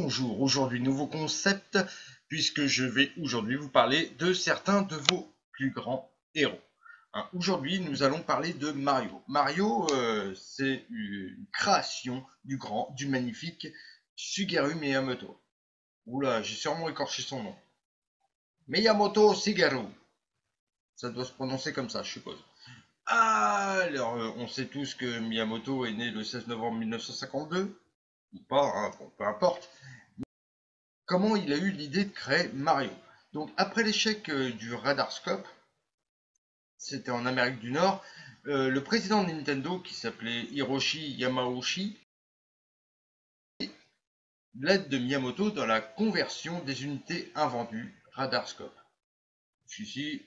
Bonjour, aujourd'hui nouveau concept puisque je vais aujourd'hui vous parler de certains de vos plus grands héros. Aujourd'hui nous allons parler de Mario. Mario c'est une création du magnifique Shigeru Miyamoto. Oula, j'ai sûrement écorché son nom. Miyamoto Shigeru. Ça doit se prononcer comme ça, je suppose. Alors, on sait tous que Miyamoto est né le 16 novembre 1952, ou pas, hein, bon, peu importe. Comment il a eu l'idée de créer Mario. Donc après l'échec du Radarscope, c'était en Amérique du Nord, le président de Nintendo, qui s'appelait Hiroshi Yamauchi, l'aide de Miyamoto dans la conversion des unités invendues Radarscope. Ici,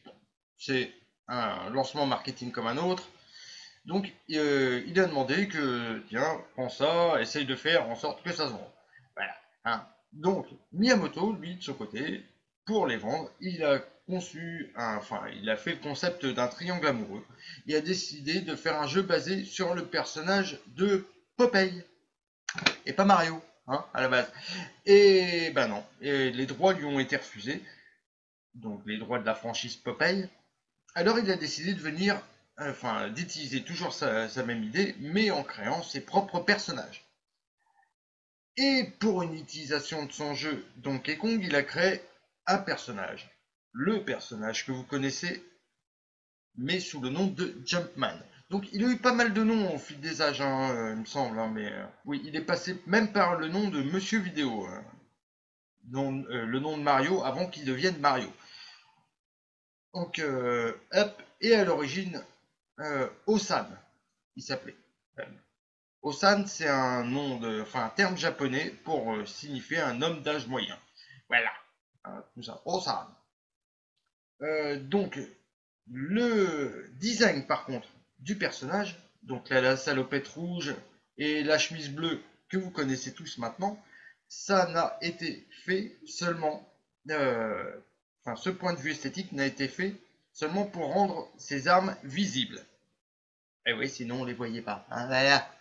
c'est un lancement marketing comme un autre. Donc il a demandé que, tiens, prends ça, essaye de faire en sorte que ça se vende. Voilà. Hein. Donc Miyamoto, lui, de son côté, pour les vendre, il a il a fait le concept d'un triangle amoureux. Il a décidé de faire un jeu basé sur le personnage de Popeye, et pas Mario, hein, à la base. Et ben non, et les droits lui ont été refusés, donc les droits de la franchise Popeye. Alors il a décidé d'utiliser toujours sa même idée, mais en créant ses propres personnages. Et pour une utilisation de son jeu Donkey Kong, il a créé un personnage. Le personnage que vous connaissez, mais sous le nom de Jumpman. Donc il a eu pas mal de noms au fil des âges, hein, il me semble, hein, mais oui, il est passé même par le nom de Monsieur Vidéo, le nom de Mario avant qu'il devienne Mario. Donc, hop, et à l'origine, Osan, il s'appelait. Osan, c'est un terme japonais pour signifier un homme d'âge moyen. Voilà, tout ça, Osan. Donc, le design, par contre, du personnage, donc la salopette rouge et la chemise bleue que vous connaissez tous maintenant, ça n'a été fait seulement, ce point de vue esthétique n'a été fait seulement pour rendre ces armes visibles. Et oui, sinon on les voyait pas. Hein, voilà.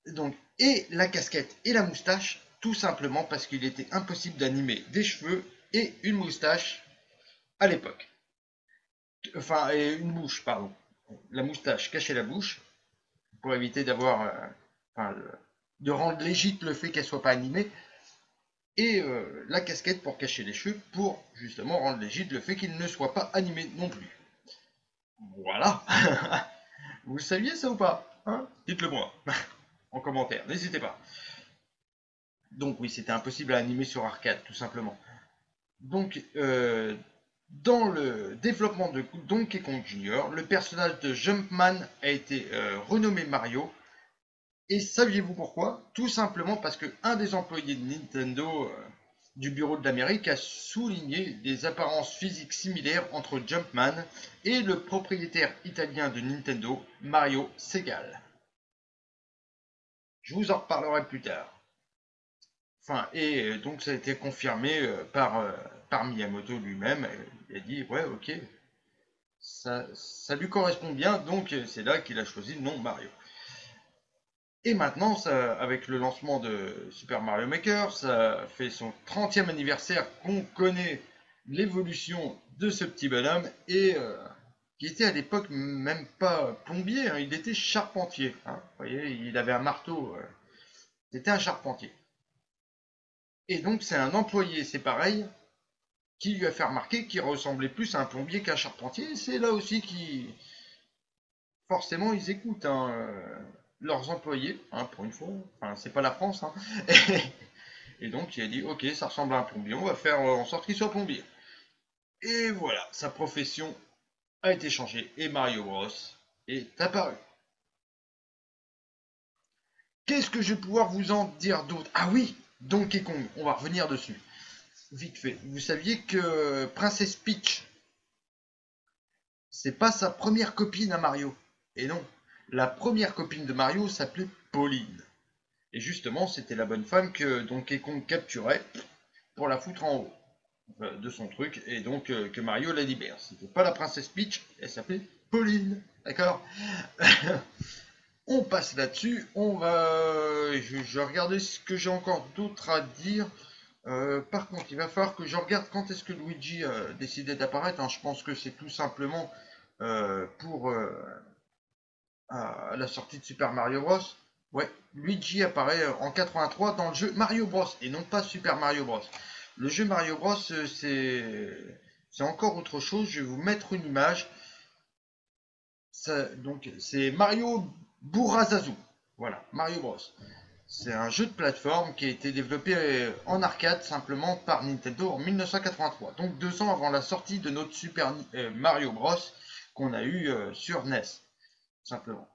Donc, et la casquette et la moustache, tout simplement parce qu'il était impossible d'animer des cheveux et une moustache à l'époque. Enfin, et une bouche, pardon. La moustache cachait la bouche pour éviter de rendre légitime le fait qu'elle soit pas animée, et la casquette pour cacher les cheveux pour justement rendre légitime le fait qu'il ne soit pas animé non plus. Voilà. Vous le saviez ça ou pas, hein? Dites-le moi en commentaire, n'hésitez pas. Donc oui, c'était impossible à animer sur arcade, tout simplement. Donc, dans le développement de Donkey Kong Jr., le personnage de Jumpman a été renommé Mario. Et saviez-vous pourquoi? Tout simplement parce qu'un des employés de Nintendo du bureau de l'Amérique a souligné des apparences physiques similaires entre Jumpman et le propriétaire italien de Nintendo, Mario Segal. Je vous en reparlerai plus tard. Donc ça a été confirmé par Miyamoto lui-même. Il a dit, ouais, ok, ça lui correspond bien, donc c'est là qu'il a choisi le nom Mario. Et maintenant, avec le lancement de Super Mario Maker, ça fait son 30e anniversaire qu'on connaît l'évolution de ce petit bonhomme, et qui était à l'époque même pas plombier, hein, il était charpentier. Hein. Vous voyez, il avait un marteau, c'était un charpentier. Et donc c'est un employé, c'est pareil, qui lui a fait remarquer qu'il ressemblait plus à un plombier qu'à un charpentier. C'est là aussi qui, forcément, ils écoutent leurs employés, hein, pour une fois. Enfin, c'est pas la France. Hein. Et donc il a dit, ok, ça ressemble à un plombier, on va faire en sorte qu'il soit plombier. Et voilà, sa profession a été changée et Mario Bros est apparu. Qu'est-ce que je vais pouvoir vous en dire d'autre? Ah oui, Donkey Kong, on va revenir dessus. Vite fait. Vous saviez que Princess Peach, c'est pas sa première copine à Mario. Et non, la première copine de Mario s'appelait Pauline. Et justement, c'était la bonne femme que Donkey Kong capturait pour la foutre en haut de son truc, et donc que Mario la libère. C'était pas la princesse Peach, elle s'appelait Pauline, d'accord? On passe là-dessus. On va. Je vais regarder ce que j'ai encore d'autre à dire. Par contre, il va falloir que je regarde quand est-ce que Luigi a décidé d'apparaître, hein. Je pense que c'est tout simplement pour à la sortie de Super Mario Bros. Ouais, Luigi apparaît en 83 dans le jeu Mario Bros. Et non pas Super Mario Bros. Le jeu Mario Bros, c'est encore autre chose. Je vais vous mettre une image. Donc, c'est Mario Bourrazazu. Voilà, Mario Bros. C'est un jeu de plateforme qui a été développé en arcade simplement par Nintendo en 1983. Donc 2 ans avant la sortie de notre Super Mario Bros. Qu'on a eu sur NES, simplement.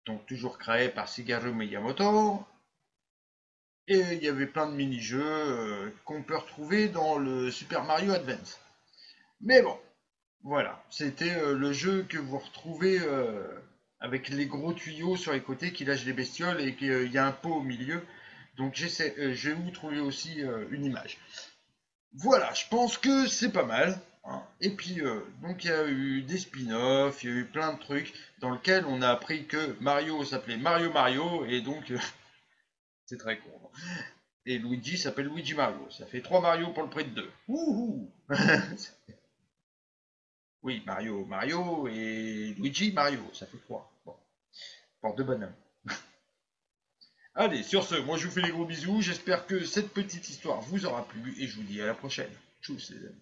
Donc toujours créé par Shigeru Miyamoto. Et il y avait plein de mini-jeux qu'on peut retrouver dans le Super Mario Advance. Mais bon, voilà, c'était le jeu que vous retrouvez avec les gros tuyaux sur les côtés qui lâchent les bestioles et qu'il y a un pot au milieu. Donc je vais vous trouver aussi une image. Voilà, je pense que c'est pas mal, hein. Et puis, donc il y a eu des spin-offs, il y a eu plein de trucs dans lesquels on a appris que Mario s'appelait Mario Mario et donc c'est très con, hein. Et Luigi s'appelle Luigi Mario. Ça fait 3 Mario pour le prix de 2. Wouhou. Oui, Mario Mario et Luigi Mario, ça fait 3. Bon, pour 2 bonhommes. Allez, sur ce, moi je vous fais des gros bisous. J'espère que cette petite histoire vous aura plu et je vous dis à la prochaine. Tchuss les amis.